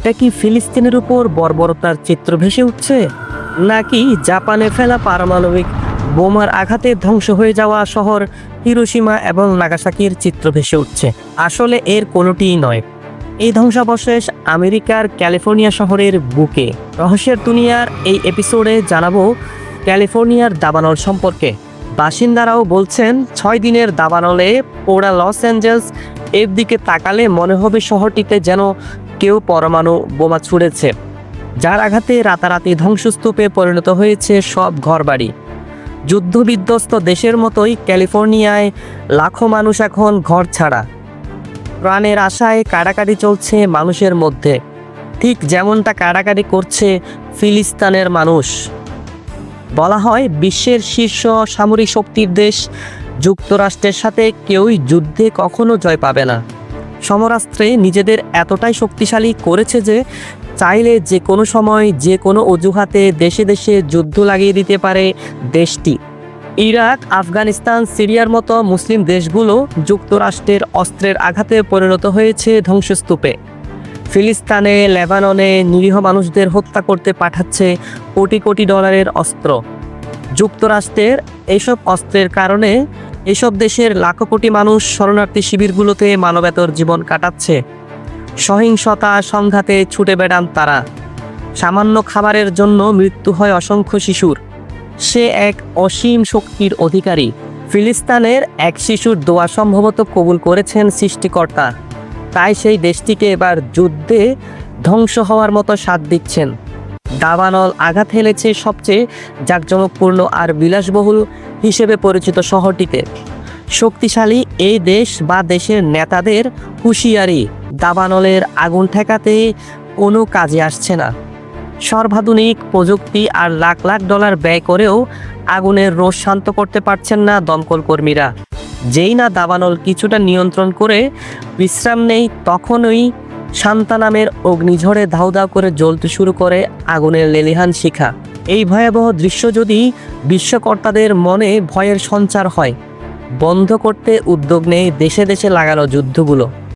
এটা কি ফিলিস্তিনের উপর বর্বরতার চিত্র ভেসে উঠছে, নাকি জাপানে ফেলা পারমাণবিক বোমার আঘাতে ধ্বংস হয়ে যাওয়া শহর হিরোশিমা এবং নাগাসাকির চিত্র ভেসে উঠছে? আসলে এর কোনোটিই নয়। এই ধ্বংসাবশেষ আমেরিকার ক্যালিফোর্নিয়া শহরের বুকে। রহস্যের দুনিয়ার এই এপিসোডে জানাবো ক্যালিফোর্নিয়ার দাবানল সম্পর্কে। বাসিন্দারাও বলছেন 6 দিনের দাবানলে পোড়া লস অ্যাঞ্জেলস এর দিকে তাকালে মনে হবে শহরটিতে যেন কেউ পরমাণু বোমা ছুঁড়েছে, যার আঘাতে রাতারাতি ধ্বংসস্তূপে পরিণত হয়েছে সব ঘরবাড়ি। যুদ্ধবিধ্বস্ত দেশের মতোই ক্যালিফোর্নিয়ায় লাখো মানুষ এখন ঘর ছাড়া। প্রাণের আশায় কাড়াকাড়ি চলছে মানুষের মধ্যে, ঠিক যেমনটা কাড়াকাড়ি করছে ফিলিস্তিনের মানুষ। বলা হয় বিশ্বের শীর্ষ সামরিক শক্তির দেশ যুক্তরাষ্ট্রের সাথে কেউই যুদ্ধে কখনো জয় পাবে না। সমরাস্ত্রে নিজেদের এতটাই শক্তিশালী করেছে যে চাইলে যে কোনো সময় যে কোনো অজুহাতে দেশে দেশে যুদ্ধ লাগিয়ে দিতে পারে দেশটি। ইরাক, আফগানিস্তান, সিরিয়ার মতো মুসলিম দেশগুলো যুক্তরাষ্ট্রের অস্ত্রের আঘাতে পরিণত হয়েছে ধ্বংসস্তূপে। ফিলিস্তিনে, লেবাননে নিরীহ মানুষদের হত্যা করতে পাঠাচ্ছে কোটি কোটি ডলারের অস্ত্র। যুক্তরাষ্ট্রের এইসব অস্ত্রের কারণে এসব দেশের লাখো কোটি মানুষ শরণার্থী শিবিরগুলোতে মানবেতর জীবন কাটাচ্ছে। সহিংসতা সংঘাতে ছুটে বেড়ান তারা। সামান্য খাবারের জন্য মৃত্যু হয় অসংখ্য শিশুর। সে এক অসীম শক্তির অধিকারী। ফিলিস্তিনের এক শিশুর দোয়া সম্ভবত কবুল করেছেন সৃষ্টিকর্তা, তাই সেই দেশটিকে এবার যুদ্ধে ধ্বংস হওয়ার মতো স্বাদ দিচ্ছেন। দাবানল আঘাত হেলেছে সবচেয়ে জাঁকজমকপূর্ণ আর বিলাসবহুল হিসেবে পরিচিত শহরটিতে। শক্তিশালী এই দেশ বা দেশের নেতাদের হুঁশিয়ারি, দাবানলের আগুন ঠেকাতে কোনো কাজে আসছে না। সর্বাধুনিক প্রযুক্তি আর লাখ লাখ ডলার ব্যয় করেও আগুনের রোষ শান্ত করতে পারছেন না দমকল কর্মীরা। যেই না দাবানল কিছুটা নিয়ন্ত্রণ করে বিশ্রাম নেই, তখনই শান্তা নামের অগ্নিঝড়ে ধাউ ধাউ করে জ্বলতে শুরু করে আগুনের লেলিহান শিখা। এই ভয়াবহ দৃশ্য যদি বিশ্বকর্তাদের মনে ভয়ের সঞ্চার হয়, বন্ধ করতে উদ্যোগ নেই দেশে দেশে লাগানো যুদ্ধগুলো।